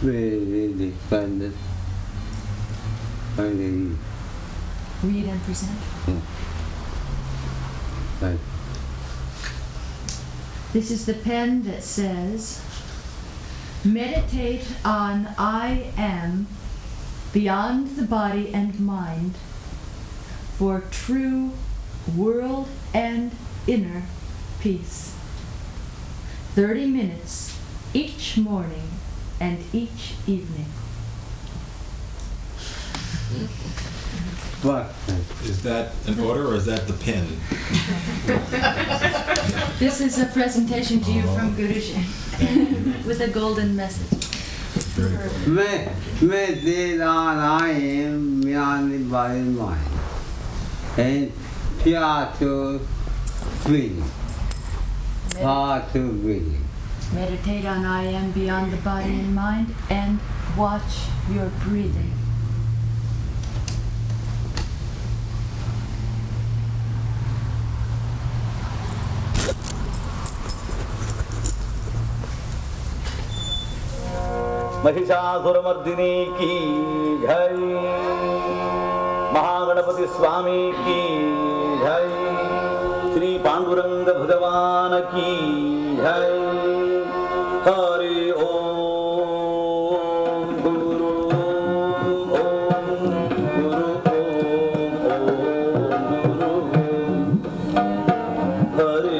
really fun. Read and present. Yeah. Right. This is the pen that says, meditate on I am beyond the body and mind for true world and inner peace. 30 minutes each morning and each evening. What? Is that an order or is that the pin? This is a presentation to you from Guruji with a golden message. Very cool. Meditate on I am beyond the body and mind. And try to breathe. Try to breathe. Meditate on I am beyond the body and mind and watch your breathing. Mahishasuramardini की जय, महागणपति स्वामी की जय, श्री पांडुरंग भगवान की जय। हरि ओम गुरु ओम गुरु Om Hari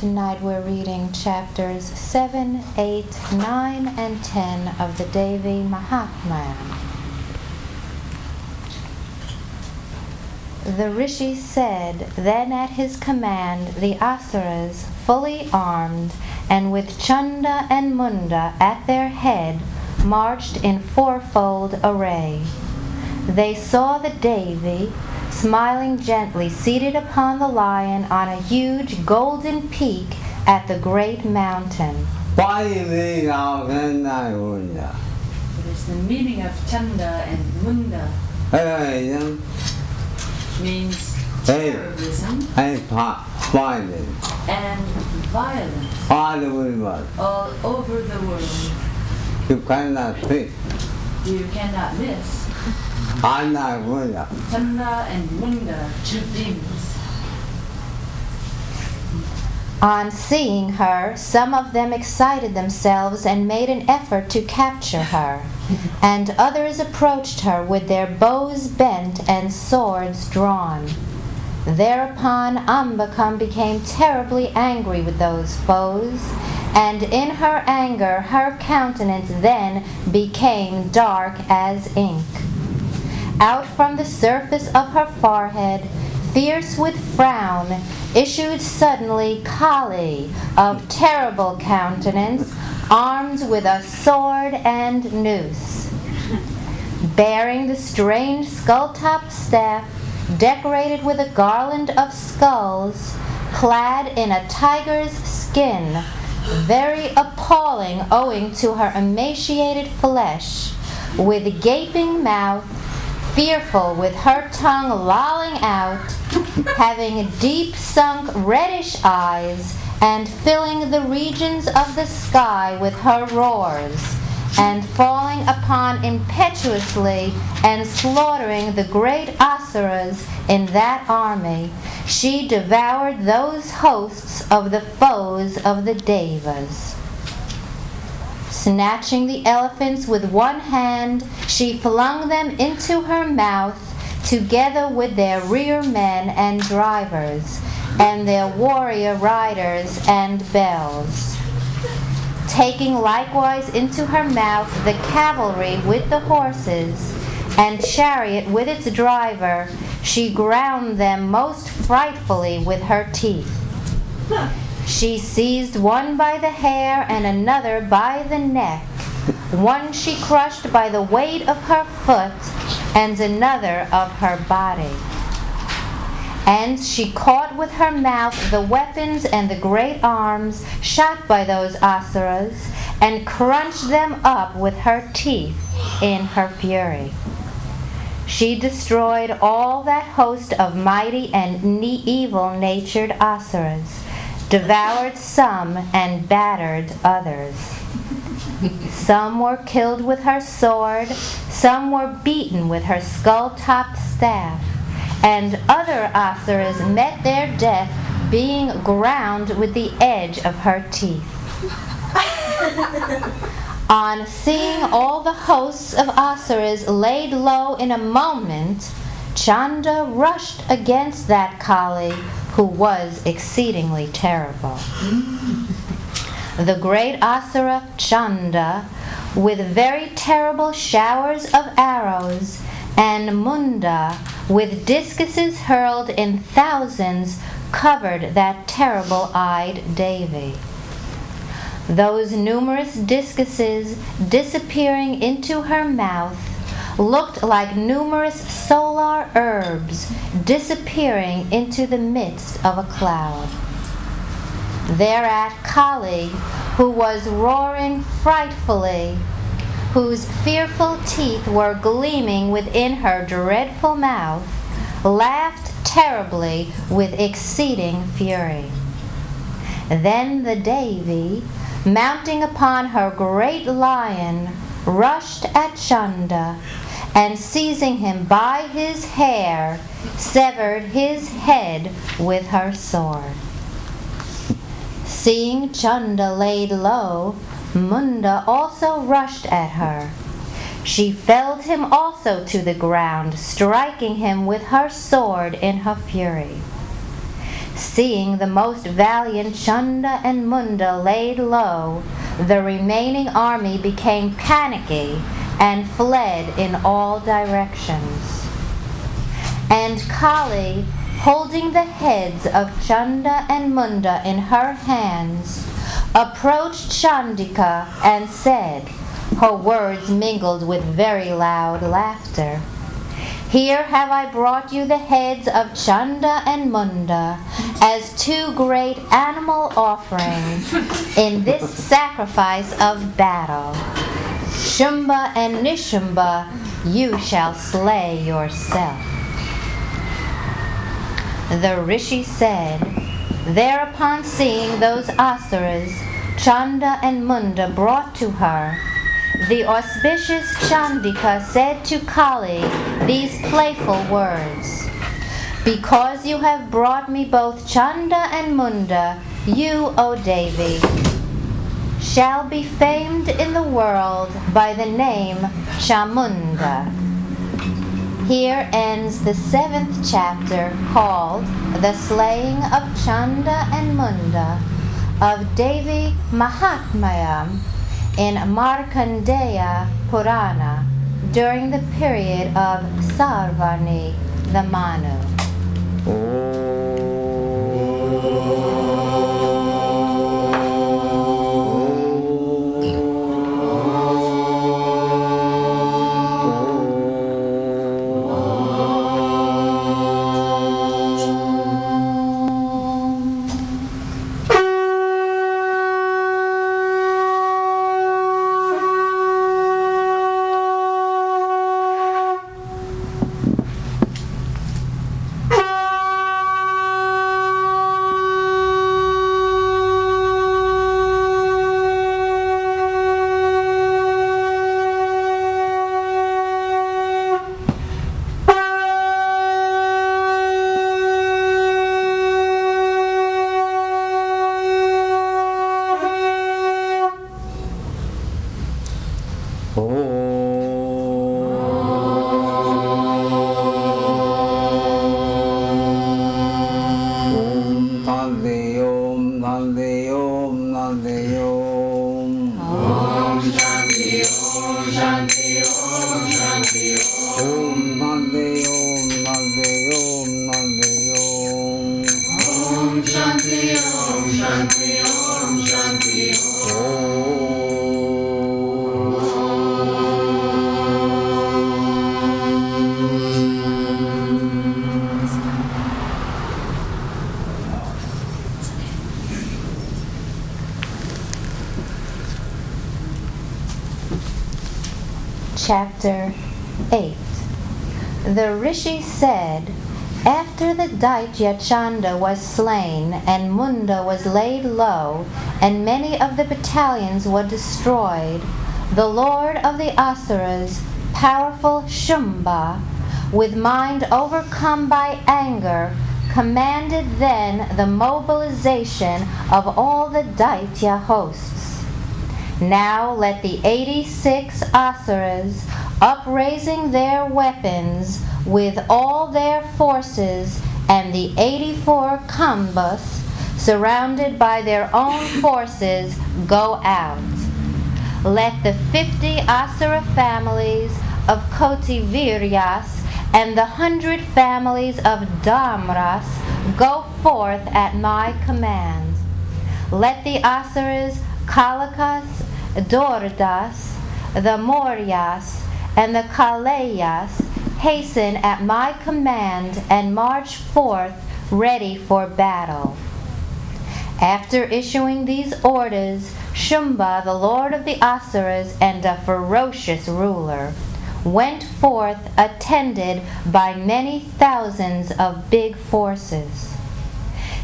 Tonight we're reading chapters 7, 8, 9, and 10 of the Devi Mahatmya. The Rishi said, then at his command the Asuras, fully armed, and with Chanda and Munda at their head, marched in fourfold array. They saw the Devi, smiling gently, seated upon the lion on a huge golden peak at the great mountain. What do you mean of Munda? It is the meaning of Chanda and Munda. Terrorism Means Hey. terrorism and violence and violence all over the world. all over the world. You cannot fit. You cannot miss Anna Munda. Chanda and Munda, two demons. On seeing her, some of them excited themselves and made an effort to capture her, and others approached her with their bows bent and swords drawn. Thereupon Ambakam became terribly angry with those foes, and in her anger her countenance then became dark as ink. Out from the surface of her forehead, fierce with frown, issued suddenly Kali, of terrible countenance, armed with a sword and noose. Bearing the strange skull-topped staff, decorated with a garland of skulls, clad in a tiger's skin, very appalling owing to her emaciated flesh, with gaping mouth, fearful with her tongue lolling out, having deep-sunk reddish eyes, and filling the regions of the sky with her roars, and falling upon impetuously and slaughtering the great Asuras in that army, she devoured those hosts of the foes of the Devas. Snatching the elephants with one hand, she flung them into her mouth, together with their rear men and drivers, and their warrior riders and bells. Taking likewise into her mouth the cavalry with the horses, and chariot with its driver, she ground them most frightfully with her teeth. She seized one by the hair and another by the neck. One she crushed by the weight of her foot, and another of her body. And she caught with her mouth the weapons and the great arms shot by those Asuras, and crunched them up with her teeth in her fury. She destroyed all that host of mighty and evil-natured Asuras, devoured some and battered others. Some were killed with her sword, some were beaten with her skull-topped staff, and other Asuras met their death being ground with the edge of her teeth. On seeing all the hosts of Asuras laid low in a moment, Chanda rushed against that Kali, who was exceedingly terrible. The great Asura Chanda, with very terrible showers of arrows, and Munda, with discuses hurled in thousands, covered that terrible-eyed Devi. Those numerous discuses, disappearing into her mouth, looked like numerous solar herbs disappearing into the midst of a cloud. Thereat Kali, who was roaring frightfully, whose fearful teeth were gleaming within her dreadful mouth, laughed terribly with exceeding fury. Then the Devi, mounting upon her great lion, rushed at Chanda, and seizing him by his hair, severed his head with her sword. Seeing Chanda laid low, Munda also rushed at her. She felled him also to the ground, striking him with her sword in her fury. Seeing the most valiant Chanda and Munda laid low, the remaining army became panicky and fled in all directions. And Kali, holding the heads of Chanda and Munda in her hands, approached Chandika and said, her words mingled with very loud laughter, "Here have I brought you the heads of Chanda and Munda as two great animal offerings in this sacrifice of battle. Shumba and Nishumba, you shall slay yourself." The rishi said, thereupon seeing those asuras Chanda and Munda brought to her, the auspicious Chandika said to Kali these playful words, "Because you have brought me both Chanda and Munda, you, O Devi, shall be famed in the world by the name Chamunda." Here ends the 7th chapter called The Slaying of Chanda and Munda of Devi Mahatmya in Markandeya Purana during the period of Sarvani the Manu. Chapter 8. The rishi said, after the Daitya Chanda was slain and Munda was laid low and many of the battalions were destroyed, the lord of the Asuras, powerful Shumba, with mind overcome by anger, commanded then the mobilization of all the Daitya hosts. Now let the 86 Asuras, upraising their weapons with all their forces, and the 84 Kambas, surrounded by their own forces, go out. Let the 50 Asura families of Kotiviryas and the 100 families of Damras go forth at my command. Let the Asuras, Kalakas, Dordas, the Mauryas, and the Kalayas hasten at my command and march forth ready for battle. After issuing these orders, Shumba, the lord of the Asuras and a ferocious ruler, went forth attended by many thousands of big forces.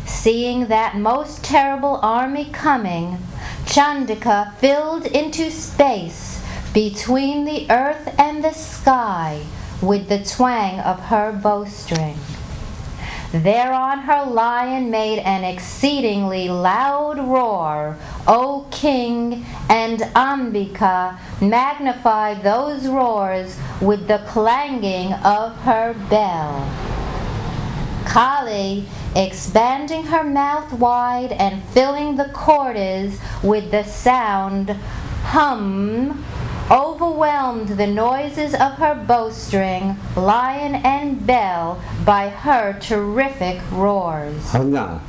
Seeing that most terrible army coming, Chandika filled into space between the earth and the sky with the twang of her bowstring. Thereon her lion made an exceedingly loud roar, O king, and Ambika magnified those roars with the clanging of her bell. Kali, expanding her mouth wide and filling the chordas with the sound hum, overwhelmed the noises of her bowstring, lion and bell by her terrific roars. 하나,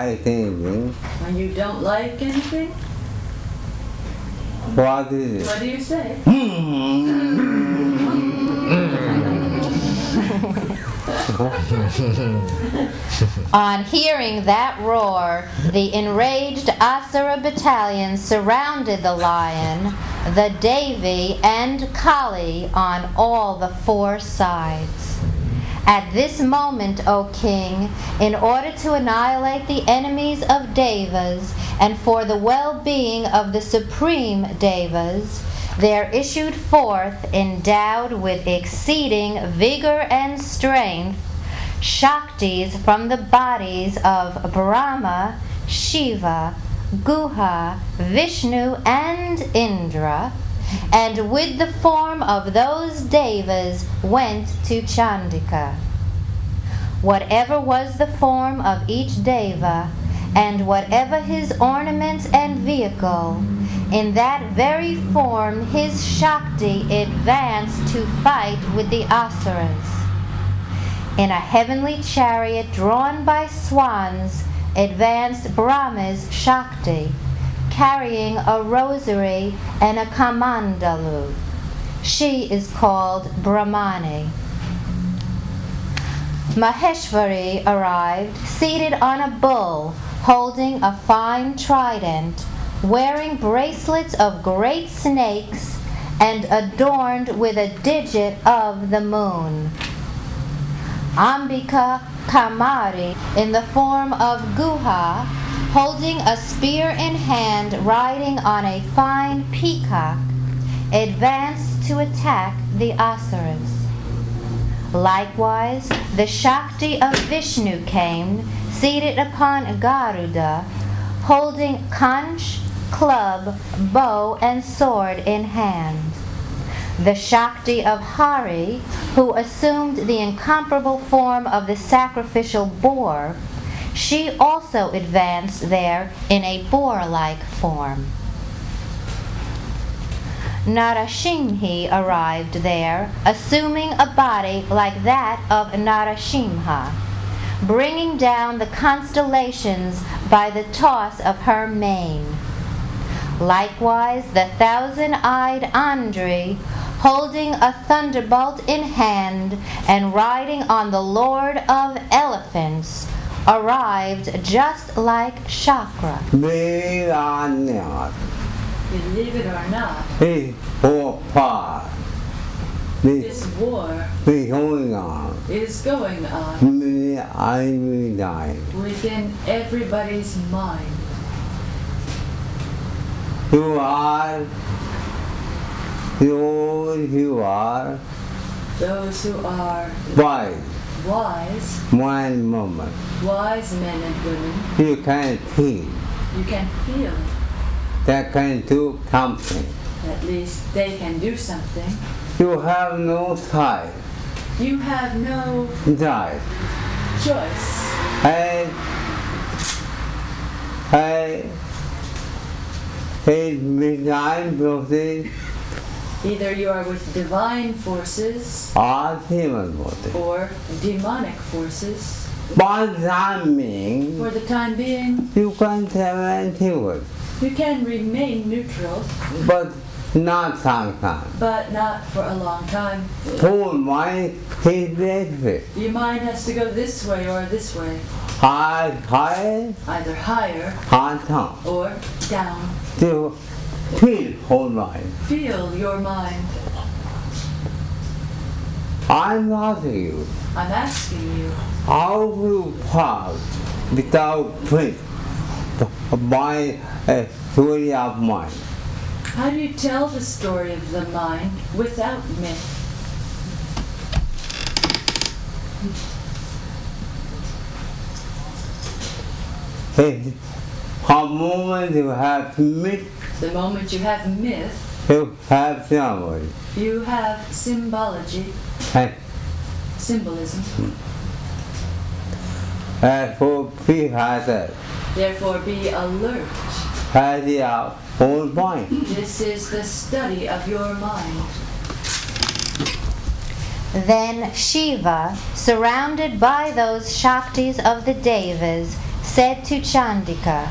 When you don't like anything, what is what it? do you say? On hearing that roar, the enraged Asura battalion surrounded the lion, the Devi, and Kali on all the four sides. At this moment, O king, in order to annihilate the enemies of Devas and for the well-being of the supreme Devas, there issued forth, endowed with exceeding vigor and strength, Shaktis from the bodies of Brahma, Shiva, Guha, Vishnu, and Indra, and with the form of those Devas went to Chandika. Whatever was the form of each Deva, and whatever his ornaments and vehicle, in that very form his Shakti advanced to fight with the Asuras. In a heavenly chariot drawn by swans advanced Brahma's Shakti, carrying a rosary and a kamandalu. She is called Brahmani. Maheshwari arrived seated on a bull, holding a fine trident, wearing bracelets of great snakes, and adorned with a digit of the moon. Ambika Kamari, in the form of Guha, holding a spear in hand, riding on a fine peacock, advanced to attack the Asuras. Likewise, the Shakti of Vishnu came, seated upon Garuda, holding conch, club, bow, and sword in hand. The Shakti of Hari, who assumed the incomparable form of the sacrificial boar, she also advanced there in a boar-like form. Narashimhi arrived there, assuming a body like that of Narashimha, bringing down the constellations by the toss of her mane. Likewise, the thousand-eyed Andri, holding a thunderbolt in hand and riding on the Lord of Elephants, arrived just like Shakra. Believe or not, Believe it or not, this war, this war going on. is going on Every day. within everybody's mind. You are those who are Those who are wise, wise, one moment. wise men and women, You can see you can feel it. that can do something. At least they can do something. You have no time. You have no Time. choice. Behind process Either you are with divine forces or human process. or demonic forces. But that means For the time being, you can remain human, you can remain neutral, but not sometimes. but not for a long time. Who might take this way? Your mind has to go this way or this way, High, either higher hard time. or down. To feel whole mind. Feel your mind. I'm asking you, I'm asking you, how to pass without faith by a story of mind. How do you tell the story of the mind without myth? The moment you have myth, The moment you have myth, you have symbol. you have symbology, And symbolism. for pre-hazard, Therefore be alert. has your own mind. This is the study of your mind. Then Shiva, surrounded by those Shaktis of the Devas, said to Chandika,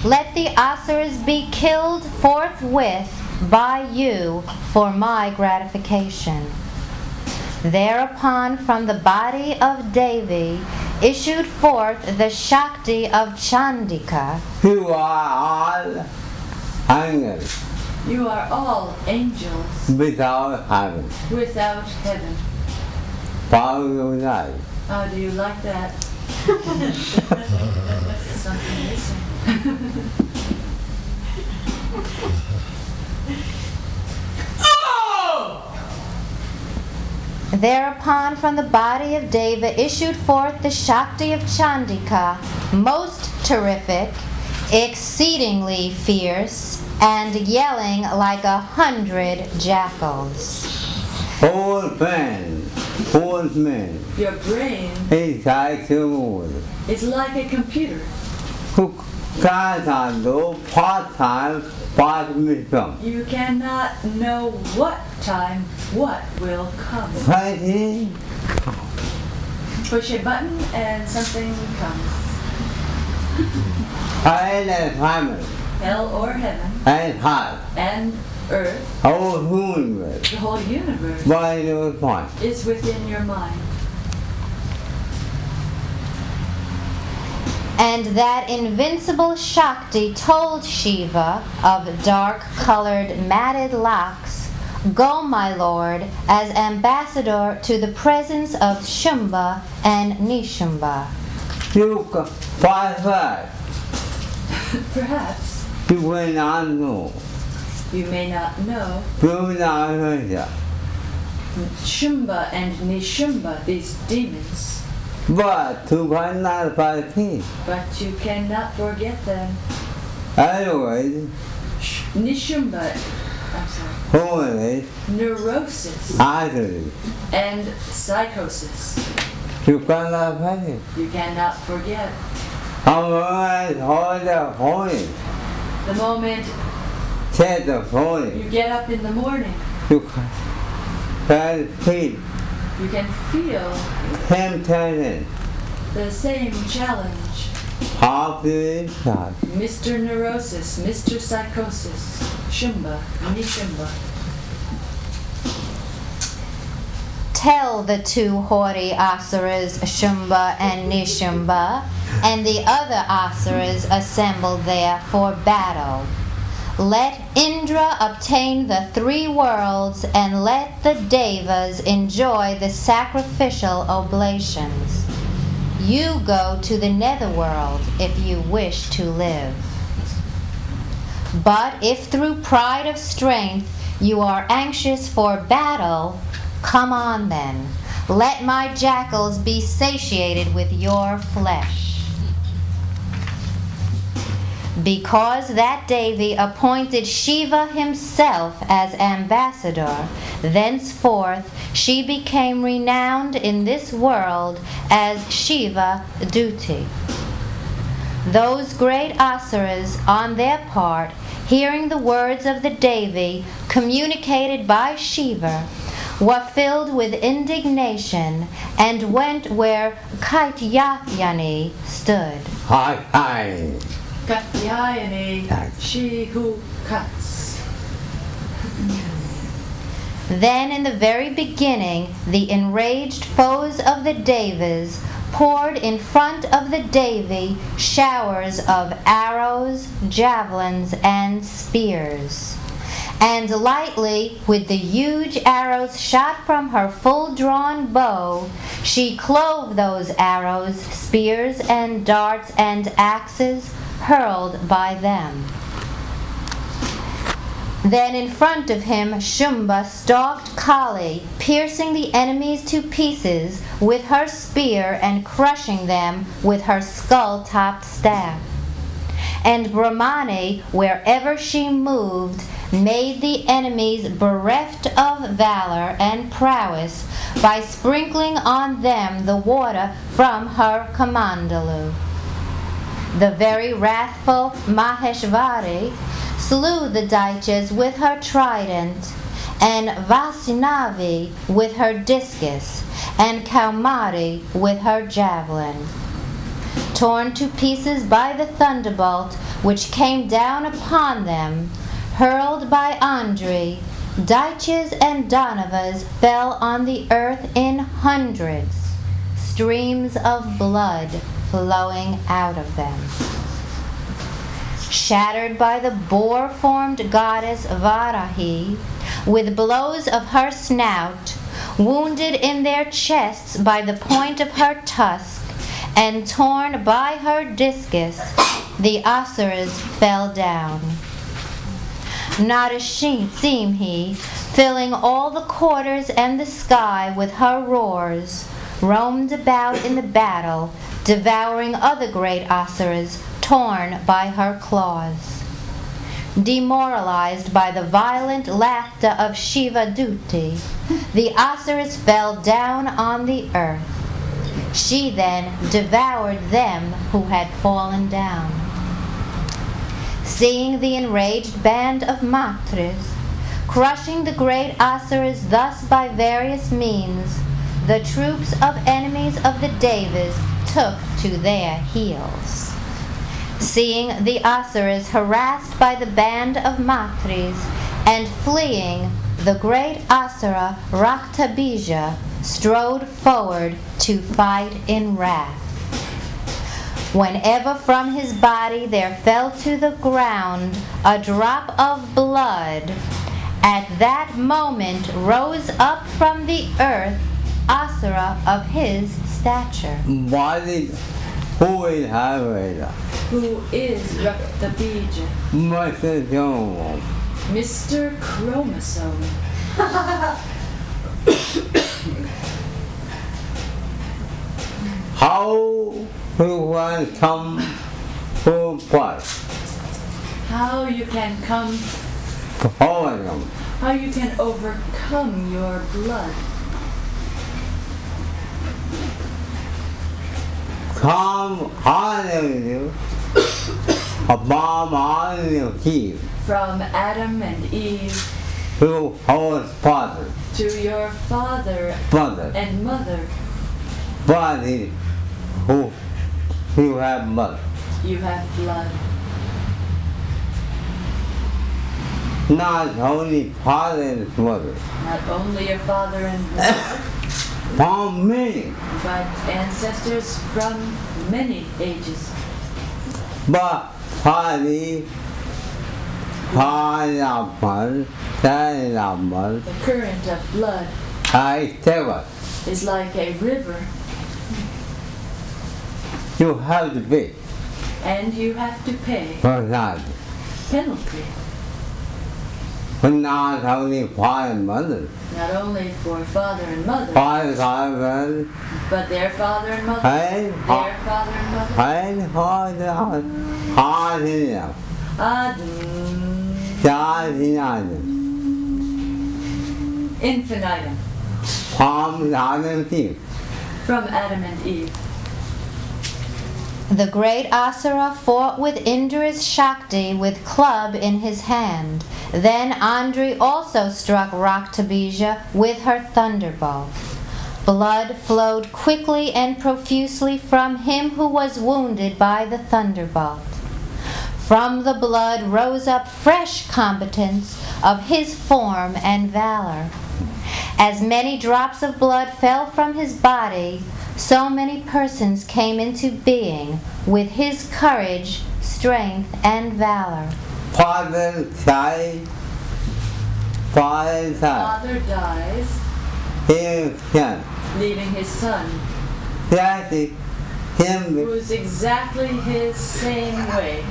"Let the Asuras be killed forthwith by you for my gratification." Thereupon from the body of Devi issued forth the Shakti of Chandika. You are all angels You are all angels without heaven. without heaven. How you like? How do you like that? Something missing. Thereupon from the body of Deva issued forth the Shakti of Chandika, most terrific, exceedingly fierce, and yelling like 100 jackals. Old man, Your brain is like the moon. is like a computer. Who can't do part-time, part-mission. You cannot know what time what will come. Fighting, Push a button and something comes. hell and family, Hell or heaven and heart, and earth, whole universe. the whole universe By your point. is within your mind. And that invincible Shakti told Shiva, of dark-colored matted locks, "Go, my lord, as ambassador to the presence of Shumba and Nishumba." You fight, Perhaps you will not know. you may not know You will not know. Shumba and Nishumba, these demons, But you cannot fight him. but you cannot forget them. Otherwise, Nishumba, I'm sorry, always, neurosis utterly, and psychosis. you cannot fight him. You cannot forget. Otherwise, hold the holy, The moment set the holy, you get up in the morning, you can feel you can feel temptation. the same challenge. How do you start? Mr. Neurosis, Mr. Psychosis, Shumba, Nishumba. Tell the two haughty Asuras, Shumba and Nishumba, and the other Asuras assembled there for battle. Let Indra obtain the 3 worlds, and let the Devas enjoy the sacrificial oblations. You go to the netherworld if you wish to live. But if through pride of strength you are anxious for battle, come on then, let my jackals be satiated with your flesh. Because that Devi appointed Shiva himself as ambassador, thenceforth she became renowned in this world as Shiva Duti. Those great Asuras, on their part, hearing the words of the Devi communicated by Shiva, were filled with indignation and went where Kaityayani stood. Hi. Katyayani, she who cuts. Then in the very beginning, the enraged foes of the Devas poured in front of the Devi showers of arrows, javelins, and spears. And lightly, with the huge arrows shot from her full-drawn bow, she clove those arrows, spears, and darts, and axes hurled by them. Then in front of him Shumba stalked Kali, piercing the enemies to pieces with her spear and crushing them with her skull-topped staff. And Brahmani, wherever she moved, made the enemies bereft of valor and prowess by sprinkling on them the water from her kamandalu. The very wrathful Maheshvari slew the Daityas with her trident, and Vasinavi with her discus, and Kaumari with her javelin. Torn to pieces by the thunderbolt which came down upon them, hurled by Andri, Daityas and Danavas fell on the earth in hundreds, streams of blood flowing out of them. Shattered by the boar-formed goddess Varahi, with blows of her snout, wounded in their chests by the point of her tusk, and torn by her discus, the Asuras fell down. Narasimhi, filling all the quarters and the sky with her roars, roamed about in the battle, devouring other great Asuras torn by her claws. Demoralized by the violent laughter of Shivaduti, the Asuras fell down on the earth. She then devoured them who had fallen down. Seeing the enraged band of Matris, crushing the great Asuras thus by various means, the troops of enemies of the Devas took to their heels. Seeing the Asuras harassed by the band of Matris and fleeing, the great Asura Raktabija strode forward to fight in wrath. Whenever from his body there fell to the ground a drop of blood, at that moment rose up from the earth Asura of his stature. Body, who is Haveda? Who is Raktabija? Mr. Jones. Mr. Chromosome. How you want come to what? How you can come, Overcome. how you can overcome your blood. Come on you. Above all you keep. From Adam and Eve To our father. to your father Father. and mother, Body. Who you have blood. you have blood. Not only father and mother. Not only your father and mother, From me. but ancestors from many ages. But body. Pineapple. Pineapple. The current of blood I tell is like a river, you have to pay and you have to pay for that. penalty, But not only father and mother. not only for father and mother, Father, but their father and mother, and their father and mother, father, father, ad infinitum, from Adam Eve. from Adam and Eve. The great Asura fought with Indra's Shakti with club in his hand. Then Andri also struck Raktabija with her thunderbolt. Blood flowed quickly and profusely from him who was wounded by the thunderbolt. From the blood rose up fresh combatants of his form and valor. As many drops of blood fell from his body, so many persons came into being with his courage, strength, and valor. Father died. Father died. Father dies, He can. leaving his son, That is him. who's exactly his same way.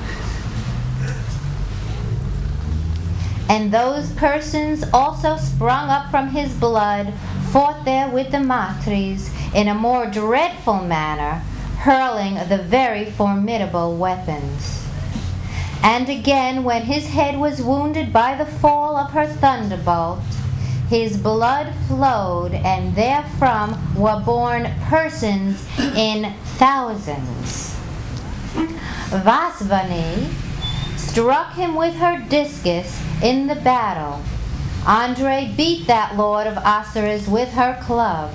And those persons also sprung up from his blood, fought there with the Matris in a more dreadful manner, hurling the very formidable weapons. And again, when his head was wounded by the fall of her thunderbolt, his blood flowed, and therefrom were born persons in thousands. Vasvani struck him with her discus in the battle. Andre beat that lord of Asuras with her club.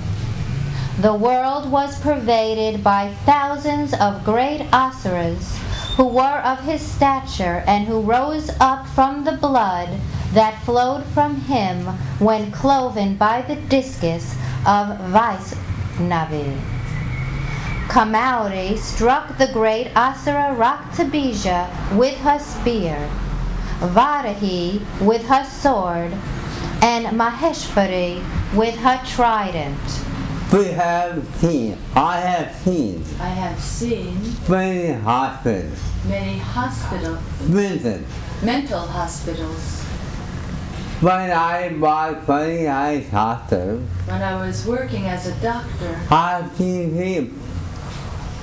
The world was pervaded by thousands of great Asuras who were of his stature and who rose up from the blood that flowed from him when cloven by the discus of Vaisnavi. Kamauri struck the great Asura Raktabija with her spear, Varahi with her sword, and Maheshwari with her trident. We have seen, I have seen I have seen many hospitals, mental hospitals. When I was very nice hospital, When I was working as a doctor, I've seen him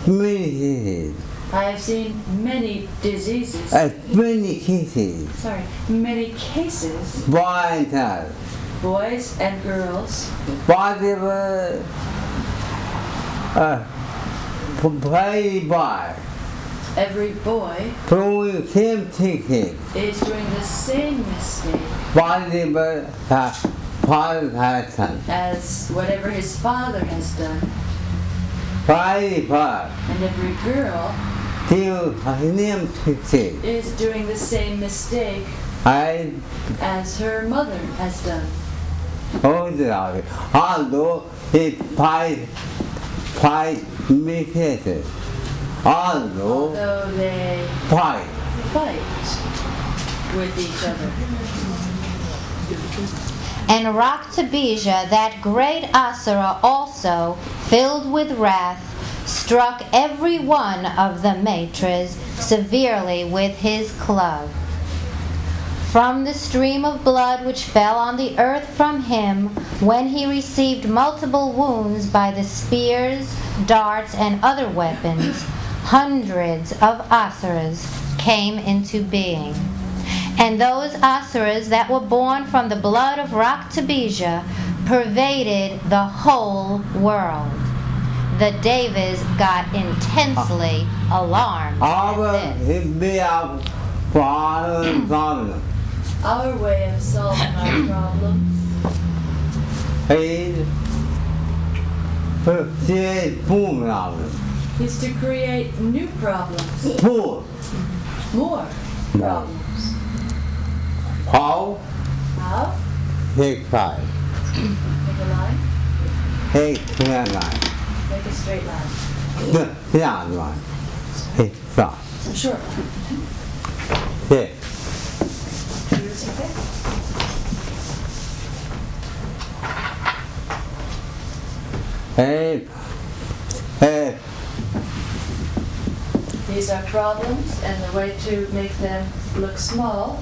many cases, I have seen many diseases. many cases, Many cases, boy and girl, boys and girls, whatever play by, every boy doing same thinking, is doing the same mistake whatever father has done. as whatever his father has done. Play by, And every girl do name thinking. is doing the same mistake I as her mother has done. hold it out. Although it fight mistakes. Although Although they fight. fight with each other. And Raktabija, that great Asura also, filled with wrath, struck every one of the Maitras severely with his club. From the stream of blood which fell on the earth from him, when he received multiple wounds by the spears, darts, and other weapons, hundreds of Asuras came into being. And those Asuras that were born from the blood of Raktabija pervaded the whole world. The Devas got intensely alarmed Our at this. be our problem Our way of solving our problems is to create boom problem. is to create new problems, Boom. more problems. How? How? Take five. Make a line, Take clear line. make a straight line, 这样子吧，嘿，是吧？ a short line. 对， Yours okay? hey, hey, These are problems, and the way to make them look small,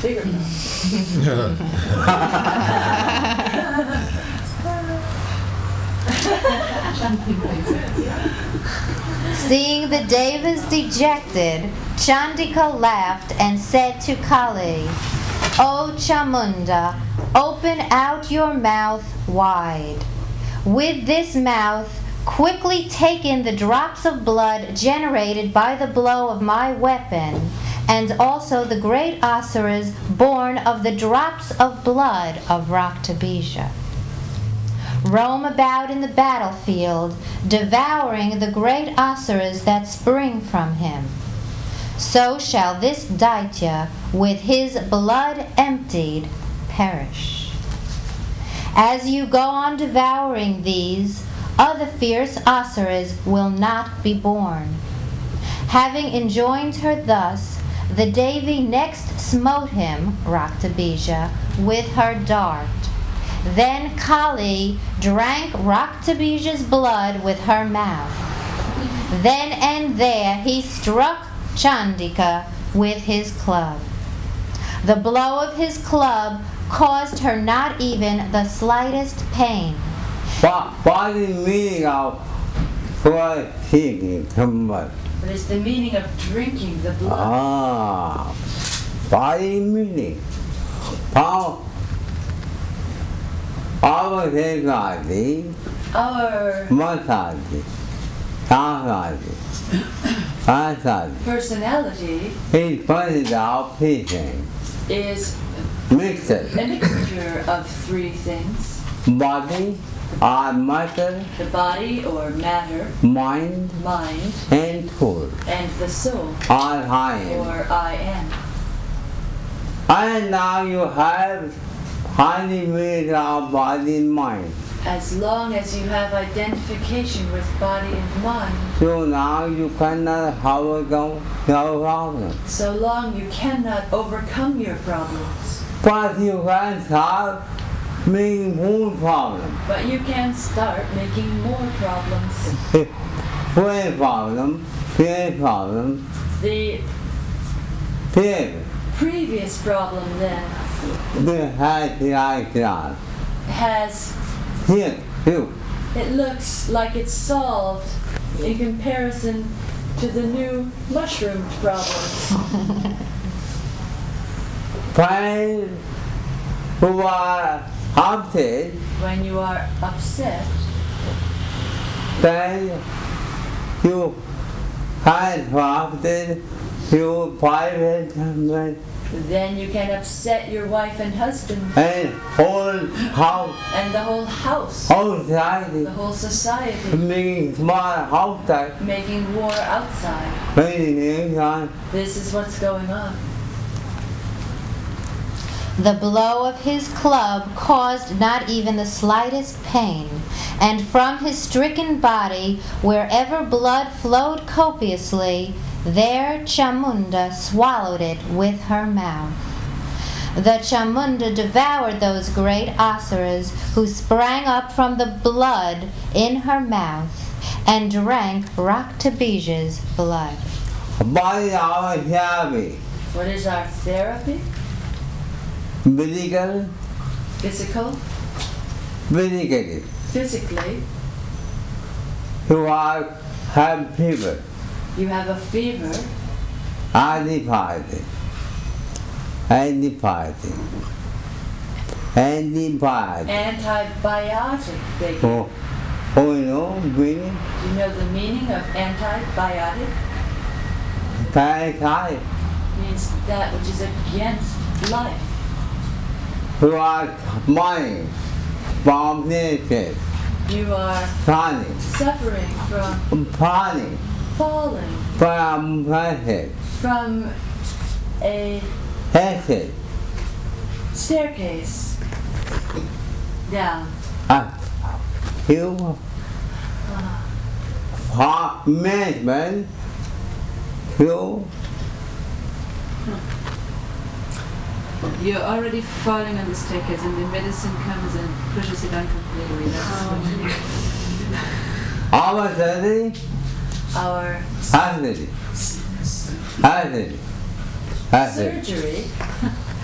bigger problems. Seeing the Devas dejected, Chandika laughed and said to Kali, O Chamunda, open out your mouth wide. With this mouth, quickly take in the drops of blood generated by the blow of my weapon, and also the great Asuras born of the drops of blood of Raktabija. Roam about in the battlefield, devouring the great Asuras that spring from him. So shall this Daitya, with his blood emptied, perish. As you go on devouring these, other fierce Asuras will not be born. Having enjoined her thus, the Devi next smote him, Raktabija, with her dart. Then Kali drank Raktabija's blood with her mouth. Then and there he struck Chandika with his club. The blow of his club caused her not even the slightest pain. What is the meaning of drinking too much? What is the meaning of drinking the blood? What is the meaning? Our society, Our personality is pointed out teaching. is Mixed a mixture of three things: body, or matter, the body or matter, mind, mind, and soul, and the soul or I am. or I am. And now you have highly made our body and mind. As long as you have identification with body and mind, So now you cannot overcome your problem. so long you cannot overcome your problems. But you can start making more problems. But you can start making more problems. First problem, The period. previous problem then The head like that. has, Here, you. it looks like it's solved in comparison to the new mushroom problems. When you are upset, When you are upset, then you had upset your private husband then you can upset your wife and husband and whole house, and the whole house, whole society, the whole society, making small outside, making war outside. making inside. This is what's going on. The blow of his club caused not even the slightest pain, and from his stricken body, wherever blood flowed copiously, there Chamunda swallowed it with her mouth. The Chamunda devoured those great asuras who sprang up from the blood in her mouth, and drank Raktabija's blood. Body our therapy, What is our therapy? medical, Physical, physically. physically. You are have fever, You have a fever, antibiotic, antibiotic. antibiotic, they give. Oh, you know, meaning? Do you know the meaning of antibiotic? Type. Means that which is against life. You are mind, from nature, You are planning, suffering from planning, falling from hatred, from a hatred, staircase down. You heart management, you You're already falling on the staircase and the medicine comes and pushes it down completely. That's our study, Our hatred. surgery,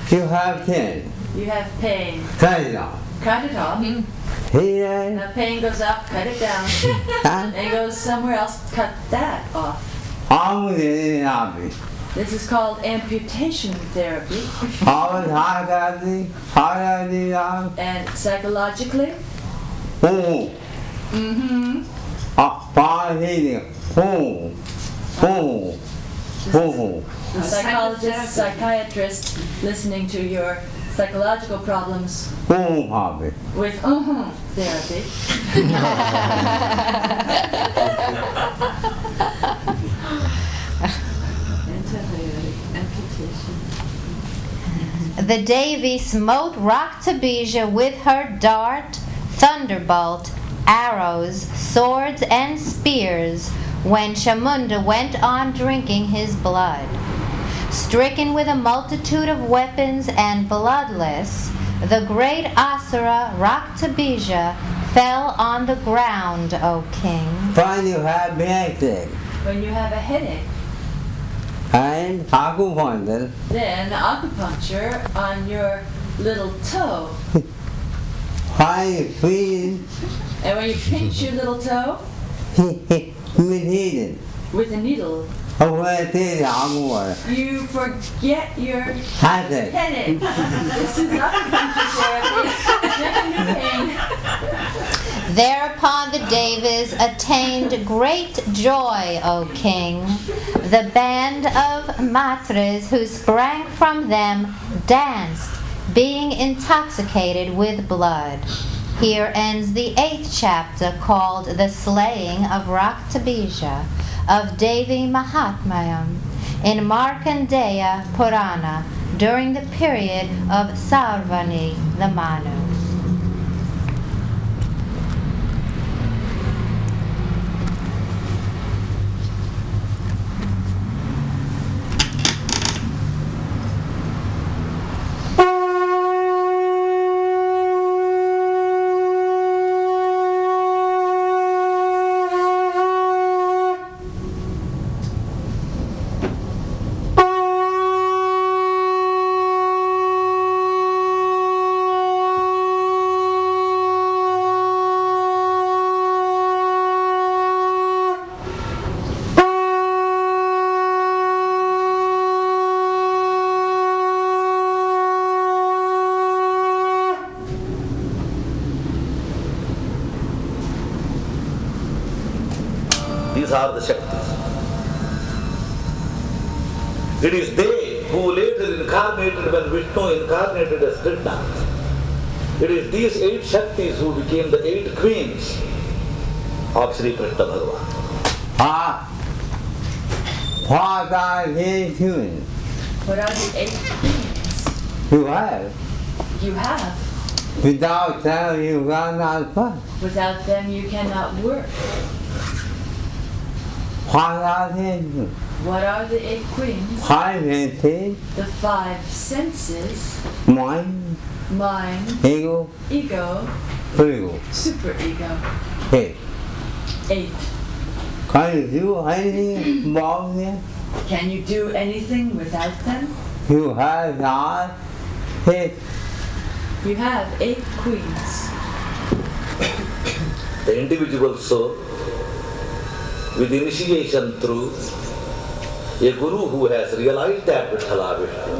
You have 10. you have pain. Cut it off. Cut it off. Here, Now pain goes up, cut it down. and And it goes somewhere else, cut that off. I'm happy. This is called amputation therapy. Our happy, And psychologically, oh, mm-hmm. healing, oh, The psychologist, psychiatrist listening to your psychological problems happy. with therapy. antibiotic, amputation. The Devi smote Raktabija with her dart, thunderbolt, arrows, swords, and spears when Chamunda went on drinking his blood. Stricken with a multitude of weapons and bloodless, the great Asura Raktabija fell on the ground, O king. When you have headache, When you have a headache, and acupuncture Then acupuncture on your little toe. I feel And when you pinch your little toe meditated. with a needle, Over the acupuncture. you forget your Hazard. headache. This is acupuncture therapy. Checking your pain. Thereupon the Devas attained great joy, O king. The band of matras who sprang from them danced, being intoxicated with blood. Here ends the 8th chapter called The Slaying of Raktabija of Devi Mahatmayam in Markandeya Purana during the period of Sarvani the Manu. These are the Shaktis. It is they who later incarnated when Vishnu incarnated as Krishna. It is these 8 Shaktis who became the 8 queens of Shri Krishna Bhagavan. What are they doing? What are the 8 queens You have. you have? Without them, you cannot work. Without them, you cannot work. What are they doing? What are the 8 queens? 5 senses, The 5 senses: mind, mind, ego, ego, ego, superego. head. 8. Can you do anything about them? Can you do anything without them? You have not head. You have 8 queens. The individual soul, with initiation through a guru who has realized that Vithala Vishnu,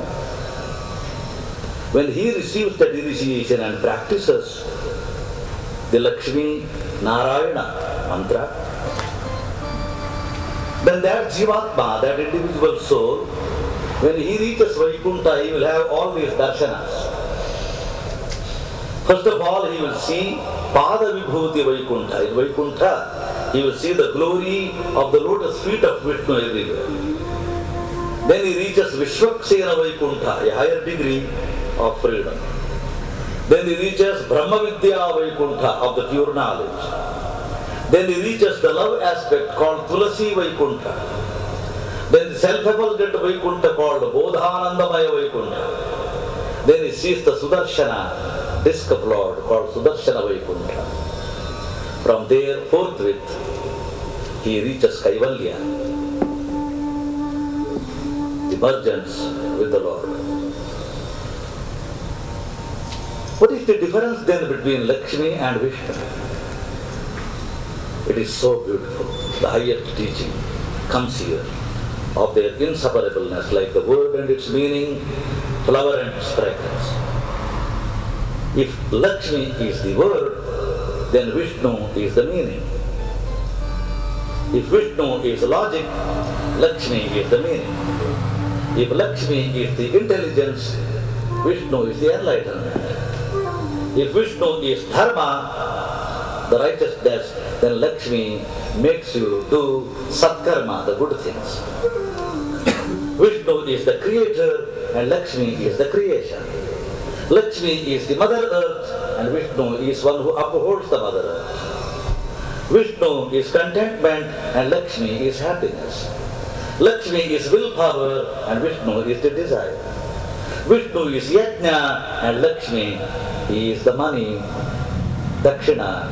when he receives that initiation and practices the Lakshmi Narayana mantra, then that Jivatma, that individual soul, when he reaches Vaikuntha, he will have all these darshanas. First of all, he will see Pada Vibhuti Vaikuntha. In Vaikuntha, he will see the glory of the lotus feet of Vishnu everywhere. Then he reaches Vishwaksena Vaikuntha, a higher degree of freedom. Then he reaches Brahma Vidya Vaikuntha of the pure knowledge. Then he reaches the love aspect called Tulasi Vaikuntha. Then the self-effulgent Vaikuntha called Bodhanandamaya Vaikuntha. Then he sees the Sudarshana, disc of Lord called Sudarshana Vaikuntha. From there, forthwith, he reaches Kaivalya, the mergence with the Lord. What is the difference then between Lakshmi and Vishnu? It is so beautiful. The highest teaching comes here of their inseparableness, like the word and its meaning, flower and its fragrance. If Lakshmi is the word, then Vishnu is the meaning. If Vishnu is logic, Lakshmi is the meaning. If Lakshmi is the intelligence, Vishnu is the enlightenment. If Vishnu is dharma, the righteousness, then Lakshmi makes you do satkarma, the good things. Vishnu is the creator and Lakshmi is the creation. Lakshmi is the mother earth and Vishnu is one who upholds the mother earth. Vishnu is contentment and Lakshmi is happiness. Lakshmi is willpower and Vishnu is the desire. Vishnu is yajna and Lakshmi is the money, dakshina,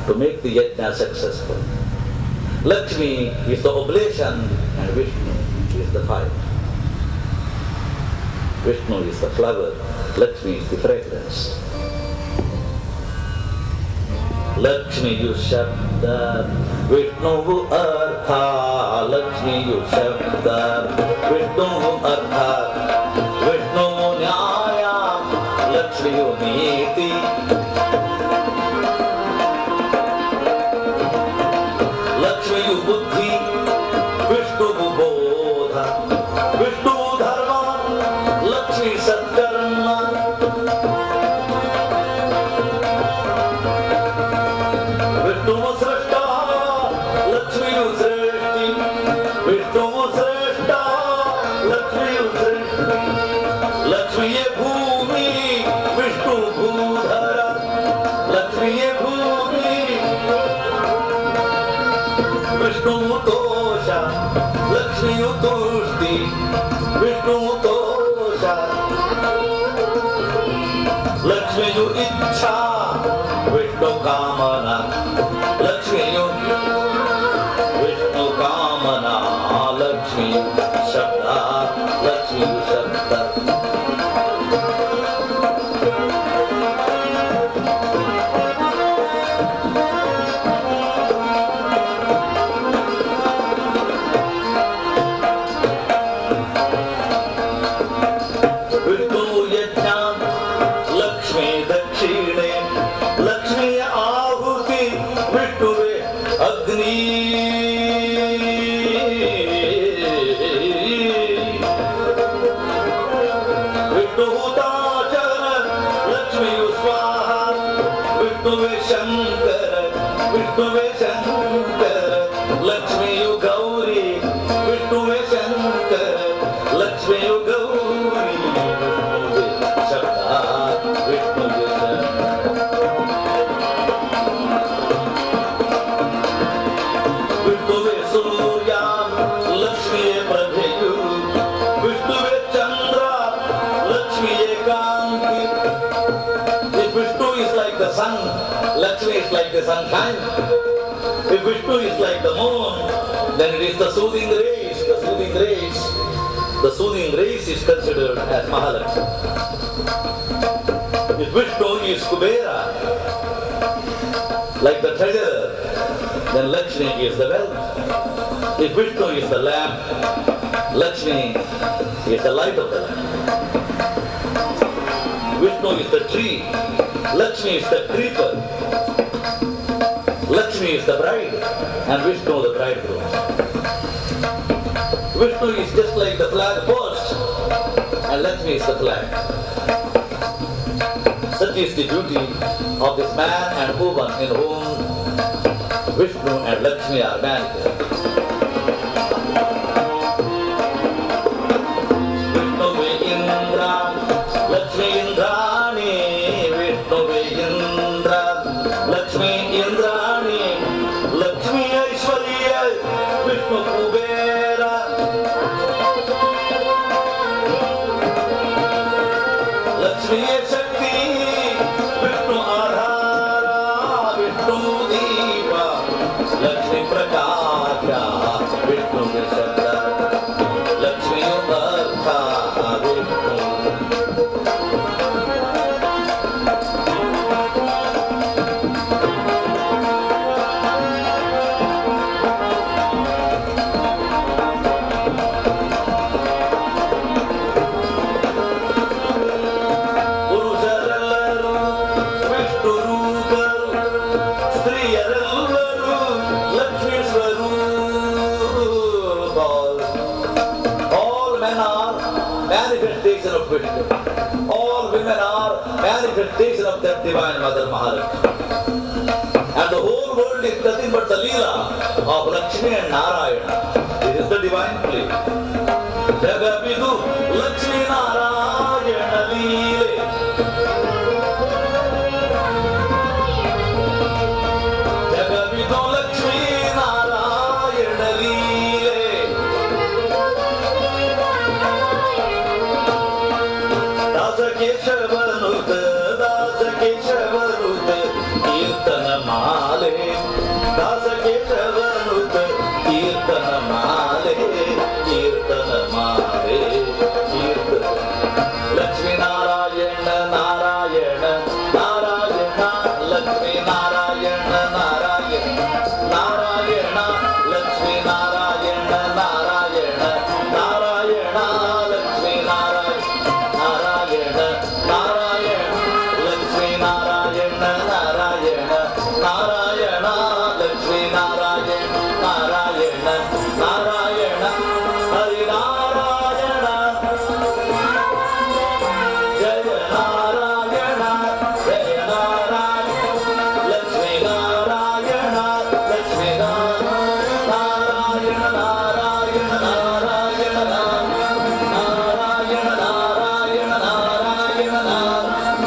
to make the yajna successful. Lakshmi is the oblation and Vishnu is the fire. Vishnu is the flower, Lakshmi is the fragrance. Lakshmi yu shabda, Vishnu artha, Lakshmi yu shabda, Vishnu artha, Vishnu nyaya, Lakshmi yu niti. Lakshmi yu buddhi, Vishnu bodha, Vishnu dharma, Lakshmi satkarma. Vishnu srashta, Lakshmi yu srishti, Vishnu srashta, Lakshmi yu srishti. Lakshmi ye bhumi, Vishnu bhudhara, Lakshmi ye bhumi, Vishnu tosha, Lakshmi yu tushti, Vishnu tosha. Lakshmi yu ichha, Vishnu kamana, Lakshmi yu Vishnu kamana, Lakshmi yu shabda, Lakshmi yu shabda. Vishnu yajnam, Lakshmi dakshine, Lakshmi ahuti, Vishnu agni. Vishnu hutachara, Lakshmi swaha, Vishnu shankara, Vishnu shankara, Lakshmi gauri, Vishnu shankara, Lakshmi gauri. Shabda, Vishnu Vishnu Surya, Lakshmi Prabhayu, Vishnu Chandra, Lakshmi Kanti. If Vishnu is like the sun, Lakshmi is like the sunshine. If Vishnu is like the moon, then it is the soothing rays. The soothing rays is considered as Mahalakshmi. If Vishnu is Kubera, like the treasure, then Lakshmi is the wealth. If Vishnu is the lamp, Lakshmi is the light of the lamp. Vishnu is the tree, Lakshmi is the creeper. Lakshmi is the bride, and Vishnu the bridegroom. Vishnu is just like the flag post, and Lakshmi is the flag. Such is the beauty of this man and woman in whom Vishnu and Lakshmi are manifest. Vishnu ve Indra, Lakshmi Indrani, Vishnu ve Indra, Lakshmi Indrani, Lakshmi Aishwarya, Vishnu Kubera. Lakshmi Shakti, Vishnu Adhara, Vishnu Deva, Lakshmi Prakasha, Vishnu Vishabda, Lakshmi Artha, Vishnu. Purusharallaru, Vishnu Ruparu, Striyarallaru, Lakshmi Swaruparu. All men are manifestation of Vishnu. All women are manifestation of that divine Mother Mahalakshmi. And the whole world is nothing but the Leela of Lakshmi and Narayana. This is the divine play. Jagavidu Lakshmi Narayana Leela. Jagavidu Lakshmi Narayana Leela. Dasa Keshavanut, Dasa Keshavanut, Kirtana Male. Dasa Keshavanut, Kirtana Male, Kirtana Narayana, Hari Narayana, Jaya Narayana, Jaya Narayana, Lakshmi Narayana, Lakshmi Narayana, Narayana, Narayana, Narayana,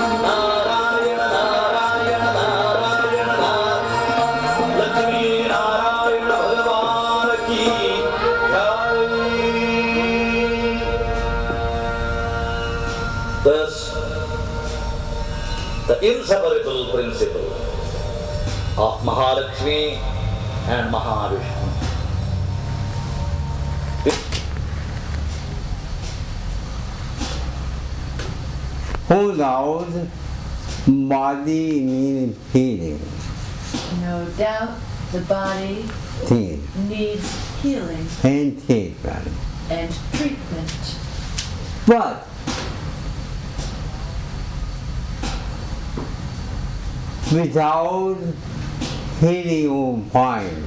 Narayana, Narayana, Lakshmi Narayana Bhagavan ki jai. Thus, the inseparable principle of Mahalakshmi and Mahavishnu. Who knows body means healing? No doubt the body Healing needs healing and treatment. and treatment. But without healing your mind,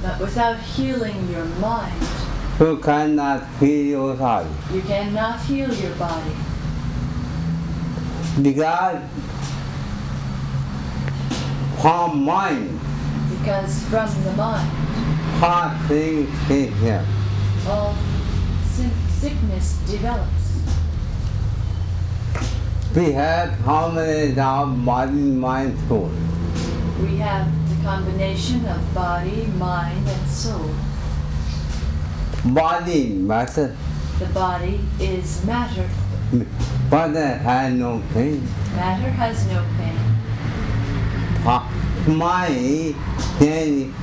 But without healing your mind, you cannot heal yourself. you cannot heal your body. Because from mind, Because from the mind, heart things is here. all sickness develops. We have harmony of body, mind, soul. We have the combination of body, mind, and soul. Body matter, The body is matter. but it has no pain. Matter has no pain. Mind, then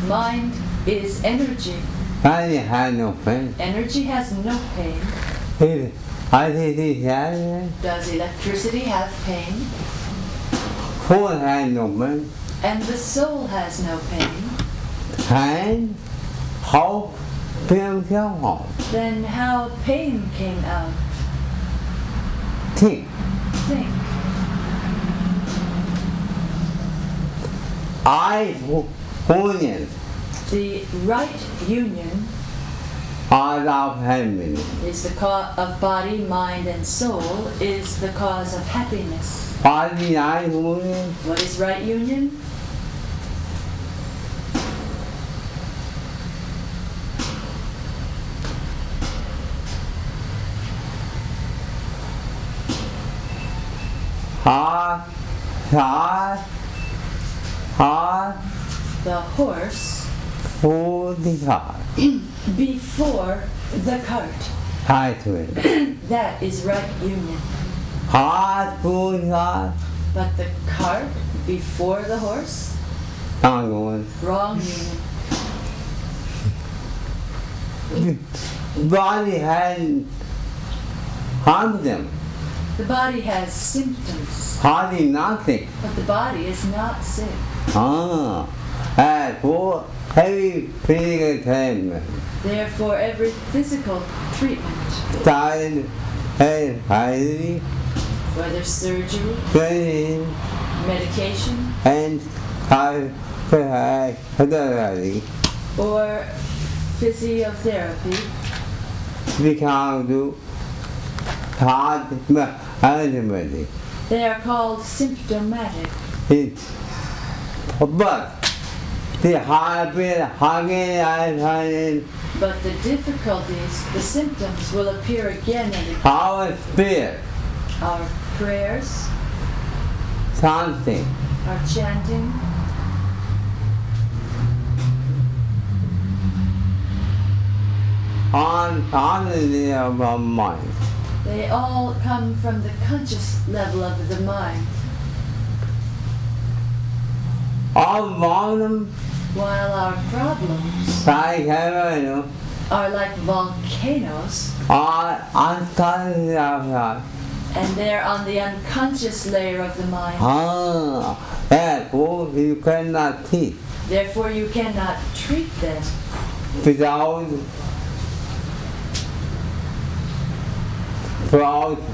Mind is energy. body has no pain. Energy has no pain. Artificial Does electricity have pain? food has no pain. And the soul has no pain. And how pain come out? Then how pain came out? Think. Think. I union The right union are of harmony. is the cause of body, mind, and soul is the cause of happiness. Body I union, What is right union? heart, The horse food the heart. before the cart. Heart will. That is right union. Heart food heart. But the cart before the horse? Not good. Wrong union. Body has harm them. The body has symptoms, Heart is nothing. but the body is not sick. And for heavy physical treatment, Therefore, every physical treatment, diet, and hygiene, whether surgery, training, medication, and psychotherapy, or physiotherapy, we can do heart ultimately. they are called symptomatic. But the heart will hugging and But the difficulties, the symptoms will appear again and again. our spirit, Our prayers, something. our chanting, On the of mind. they all come from the conscious level of the mind. All them While our problems like heaven are like volcanoes, are unconscious of God. and they're on the unconscious layer of the mind. Therefore you cannot teach Therefore, you cannot treat them without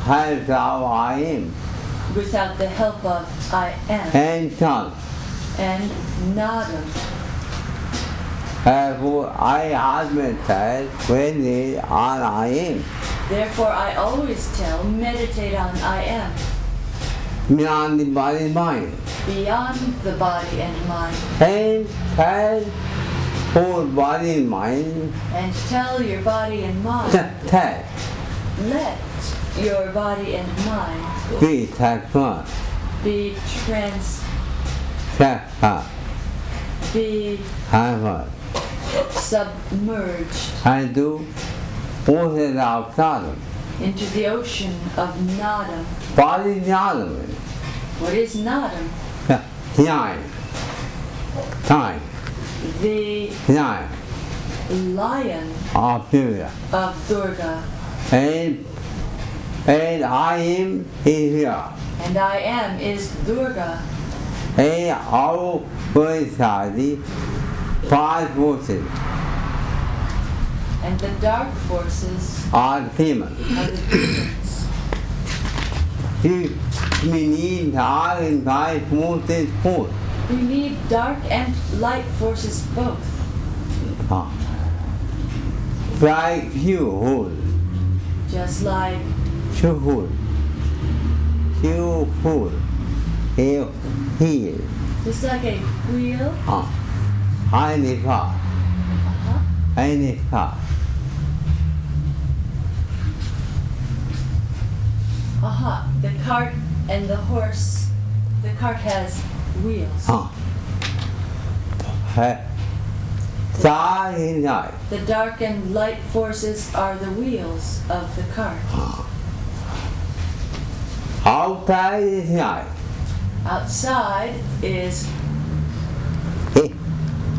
help of I am without the help of I am and tongue. and Nadam. Therefore, I admit when it on I am. Therefore, I always tell, meditate on I am, Beyond the body and mind. beyond the body and mind, And tell whole body and mind. and tell your body and mind, Tell. let your body and mind Be transformed. be be Transformed. submerged And do ocean of Sodom. into the ocean of Nadam. Body Sodom. What is Nadam? Nine. Time. The Nine. lion Of Durga. of Durga, And I am here. and I am is Durga, And our personality, five forces and the dark forces are demons. are the demons. We need dark and five forces both. We need dark and light forces both. Like you hold. Just like You hold. You hold. Heal. Heal. just like a wheel. I need fast. I need fast. The cart and the horse. The cart has wheels. Dark and light. The dark and light forces are the wheels of the cart. Outside is night. Outside is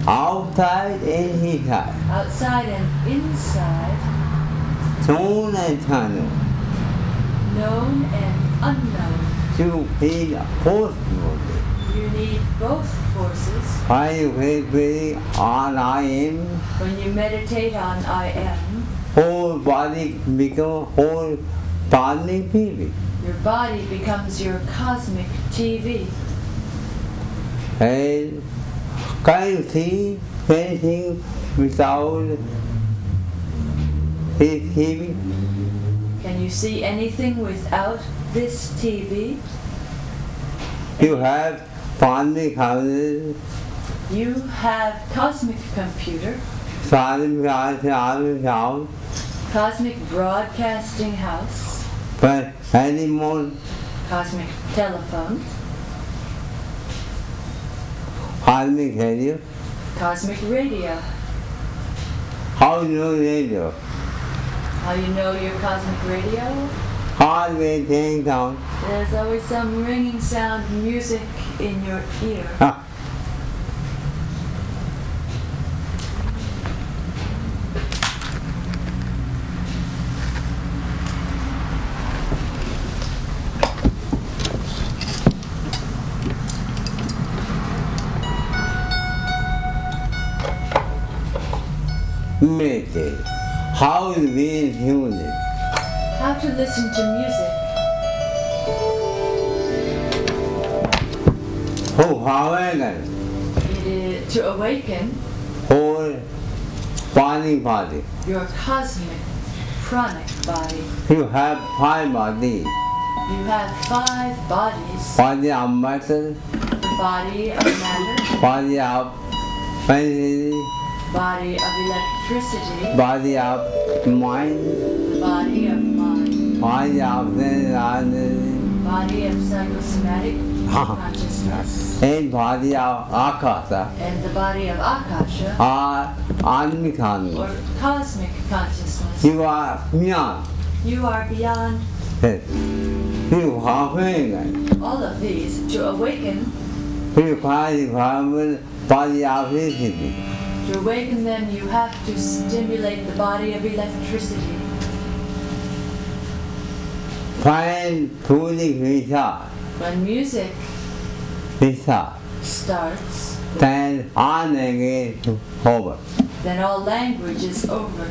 Outside and inside. outside and inside, Known and unknown. known and unknown. You need both forces. You need both forces. When you meditate on I am, When you meditate on I am, whole body become whole body TV. your body becomes your cosmic TV. And can you see anything without this TV? Can you see anything without this TV? You have body houses, You have cosmic computer, cosmic broadcasting house, but anymore cosmic telephone, cosmic radio. cosmic radio. How you know radio? How you know your cosmic radio? Always hang down. There's always some ringing sound music in your ear. Meditate. How is being human? How to listen to music. However, It is to awaken whole body. your cosmic pranic body. You have five bodies. You have 5 bodies. Body of matter, The body of matter, body of energy, body of electricity, body of mind, body of mind, body of energy, body of psychosomatic consciousness, and body of akasa and the body of akasha, are unconscious. or cosmic consciousness. You are beyond You are beyond it. You are awakened. all of these. To awaken, You find body of electricity. to awaken them, you have to stimulate the body of electricity. Find truly research. When music starts, Then on again to over. then all language is over.